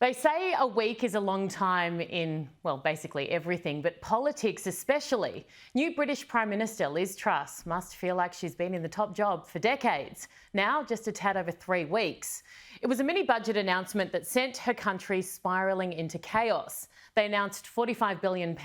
They say a week is a long time in, well, basically everything, but politics especially. New British Prime Minister Liz Truss must feel like she's been in the top job for decades. Now, just a tad over 3 weeks. It was a mini-budget announcement that sent her country spiralling into chaos. They announced £45 billion in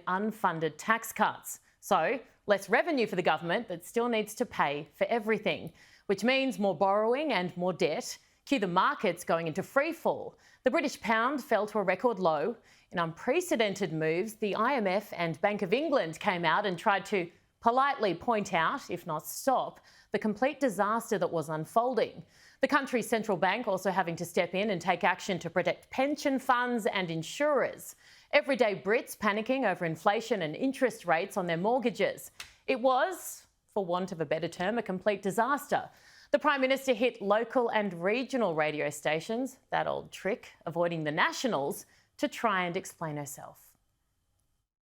unfunded tax cuts. So, less revenue for the government that still needs to pay for everything, which means more borrowing and more debt. Cue the markets going into freefall. The British pound fell to a record low. In unprecedented moves, the IMF and Bank of England came out and tried to politely point out, if not stop, the complete disaster that was unfolding. The country's central bank also having to step in and take action to protect pension funds and insurers. Everyday Brits panicking over inflation and interest rates on their mortgages. It was, for want of a better term, a complete disaster. The Prime Minister hit local and regional radio stations, that old trick, avoiding the nationals, to try and explain herself.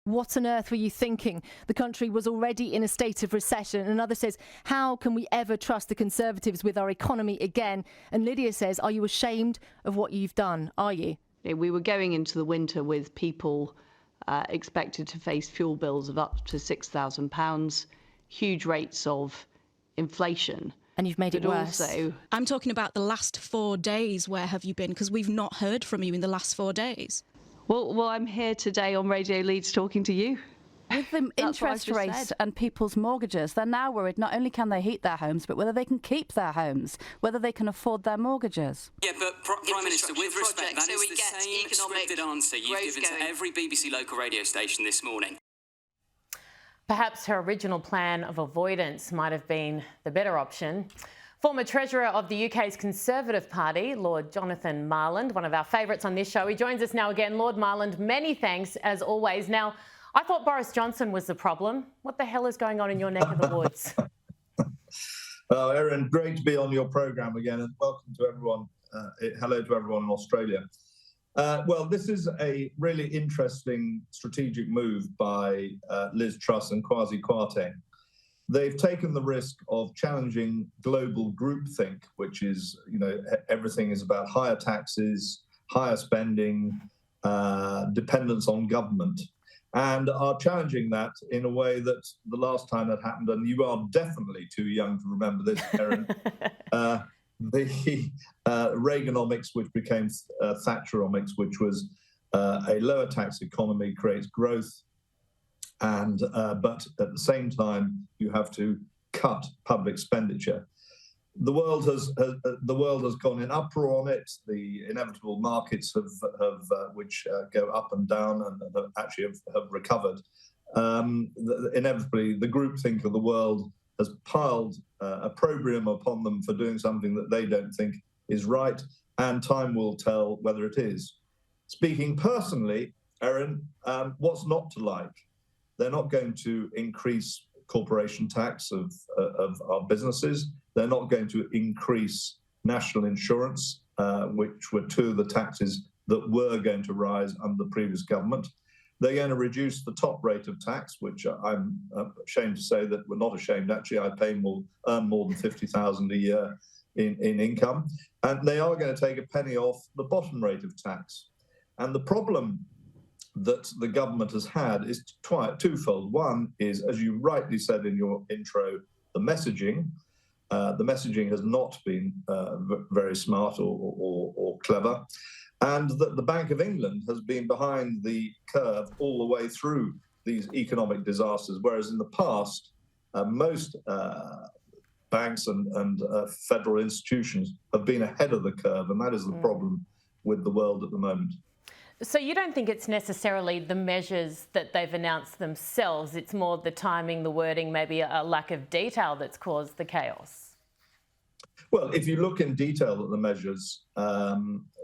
What on earth were you thinking? The country was already in a state of recession. Another says, how can we ever trust the Conservatives with our economy again? And Lydia says, are you ashamed of what you've done? Are you? We were going into the winter with people expected to face fuel bills of up to £6,000, huge rates of inflation. And you've made it worse. Also, I'm talking about the last 4 days. Where have you been? Because we've not heard from you in the last 4 days. Well, I'm here today on Radio Leeds talking to you. With the interest rates and people's mortgages, they're now worried not only can they heat their homes, but whether they can keep their homes, whether they can afford their mortgages. Yeah, but Prime Minister, with respect, that is the same scripted answer you've given to every BBC local radio station this morning. Perhaps her original plan of avoidance might have been the better option. Former Treasurer of the UK's Conservative Party, Lord Jonathan Marland, one of our favourites on this show. He joins us now again. Lord Marland, many thanks as always. Now, I thought Boris Johnson was the problem. What the hell is going on in your neck of the woods? Well, Erin, great to be on your programme again, and welcome to everyone. Hello to everyone in Australia. Well, this is a really interesting strategic move by Liz Truss and Kwasi Kwarteng. They've taken the risk of challenging global groupthink, which is, everything is about higher taxes, higher spending, dependence on government, and are challenging that in a way that the last time that happened, and you are definitely too young to remember this, Erin, the Reaganomics, which became Thatcheromics, which was a lower tax economy creates growth, and but at the same time you have to cut public expenditure. The world has gone in uproar on it. The inevitable markets have which go up and down and have recovered. Inevitably, the groupthink of the world has piled opprobrium upon them for doing something that they don't think is right, and time will tell whether it is. Speaking personally, Erin, what's not to like? They're not going to increase corporation tax of our businesses. They're not going to increase national insurance, which were two of the taxes that were going to rise under the previous government. They're going to reduce the top rate of tax, which I'm ashamed to say that we're not ashamed. Actually, I earn more than $50,000 a year in income. And they are going to take a penny off the bottom rate of tax. And the problem that the government has had is twofold. One is, as you rightly said in your intro, the messaging. The messaging has not been very smart or clever. And that the Bank of England has been behind the curve all the way through these economic disasters, whereas in the past, most banks and federal institutions have been ahead of the curve, and that is the problem with the world at the moment. So you don't think it's necessarily the measures that they've announced themselves, it's more the timing, the wording, maybe a lack of detail that's caused the chaos? Well, if you look in detail at the measures,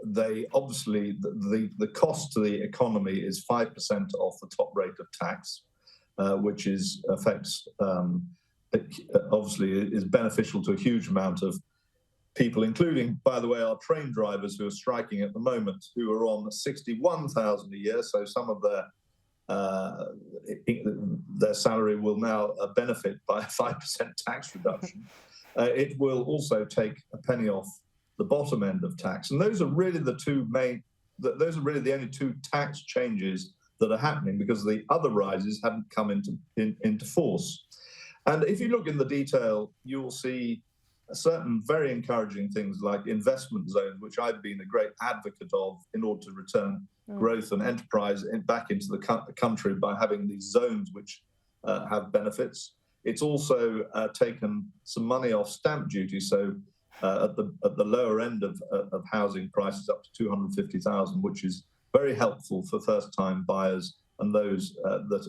they obviously, the cost to the economy is 5% off the top rate of tax, which obviously is beneficial to a huge amount of people, including, by the way, our train drivers who are striking at the moment, who are on $61,000 a year. So some of their salary will now benefit by a 5% tax reduction. It will also take a penny off the bottom end of tax. And those are really the two main those are really the only two tax changes that are happening, because the other rises haven't come into force. And if you look in the detail, you will see certain very encouraging things like investment zones, which I've been a great advocate of in order to return growth and enterprise back into the country by having these zones which have benefits. It's also taken some money off stamp duty, so at the lower end of housing prices up to 250,000, which is very helpful for first-time buyers and those that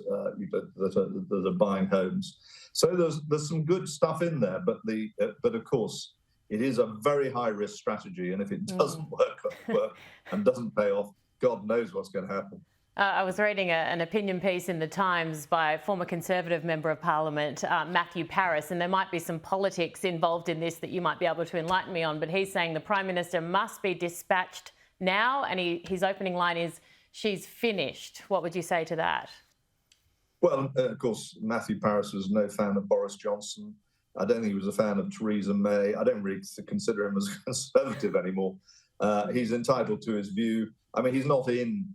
are buying homes. So there's some good stuff in there, but of course it is a very high-risk strategy, and if it doesn't work and doesn't pay off, God knows what's going to happen. I was reading an opinion piece in the Times by former Conservative Member of Parliament, Matthew Parris, and there might be some politics involved in this that you might be able to enlighten me on, but he's saying the Prime Minister must be dispatched now, and his opening line is, "She's finished." What would you say to that? Well, of course, Matthew Parris was no fan of Boris Johnson. I don't think he was a fan of Theresa May. I don't really consider him as a Conservative anymore. He's entitled to his view. I mean, he's not in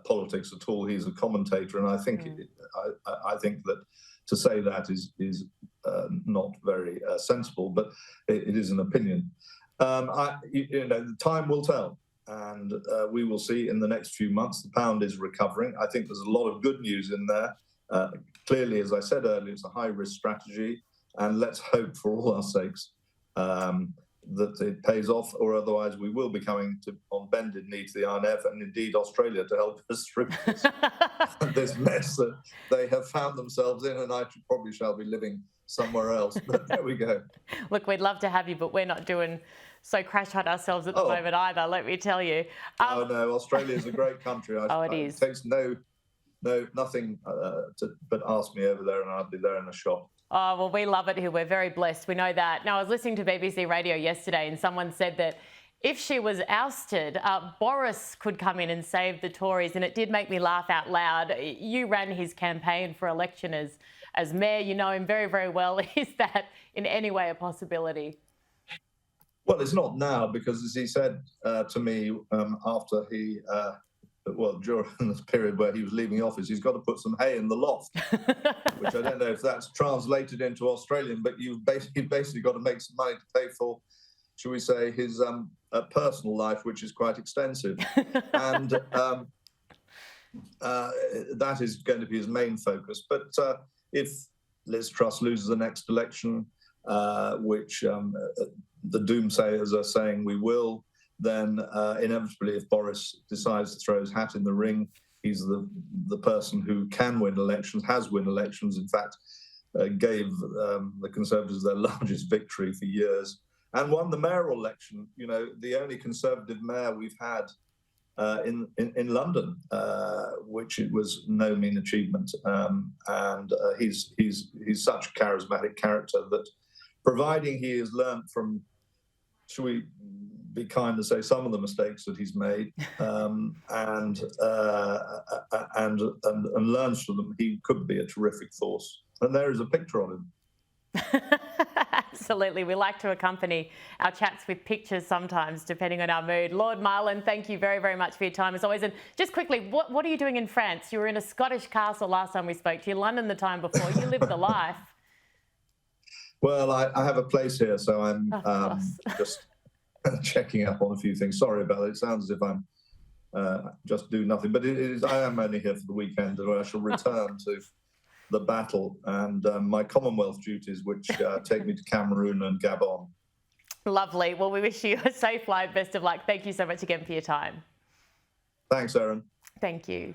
politics at all. He's a commentator, and I think I think that to say that is not very sensible, but it is an opinion. The time will tell, and we will see in the next few months. The pound is recovering. I think there's a lot of good news in there. Clearly, as I said earlier, it's a high-risk strategy, and let's hope for all our sakes that it pays off, or otherwise we will be coming on bended knee to the IMF and indeed Australia to help us through this mess that they have found themselves in, and I probably shall be living somewhere else. But there we go. Look, we'd love to have you, but we're not doing so crash hot ourselves at the moment either, let me tell you. Oh no, Australia is a great country. It is. It takes nothing but ask me over there, and I'll be there in a shot. Oh, well, we love it here. We're very blessed. We know that. Now, I was listening to BBC Radio yesterday, and someone said that if she was ousted, Boris could come in and save the Tories, and it did make me laugh out loud. You ran his campaign for election as mayor. You know him very, very well. Is that in any way a possibility? Well, it's not now, because as he said to me after he... during this period where he was leaving office, he's got to put some hay in the loft, which I don't know if that's translated into Australian, but you've basically got to make some money to pay for, shall we say, his personal life, which is quite extensive. And that is going to be his main focus. But if Liz Truss loses the next election, which the doomsayers are saying we will, then inevitably, if Boris decides to throw his hat in the ring, he's the person who can win elections, has won elections, in fact, gave the Conservatives their largest victory for years, and won the mayoral election. You know, the only Conservative mayor we've had in London, which it was no mean achievement. And he's such a charismatic character that, providing he has learned from, shall we be kind to say, some of the mistakes that he's made, and learns from them, he could be a terrific force. And there is a picture of him. Absolutely. We like to accompany our chats with pictures sometimes, depending on our mood. Lord Marland, thank you very, very much for your time as always. And just quickly, what are you doing in France? You were in a Scottish castle last time we spoke to you, London the time before. You lived the life. Well, I have a place here, so I'm just checking up on a few things. Sorry about it. It sounds as if I'm just do nothing, but I am only here for the weekend, and I shall return to the battle and my Commonwealth duties, which take me to Cameroon and Gabon. Lovely. Well, we wish you a safe flight. Best of luck. Thank you so much again for your time. Thanks, Erin. Thank you.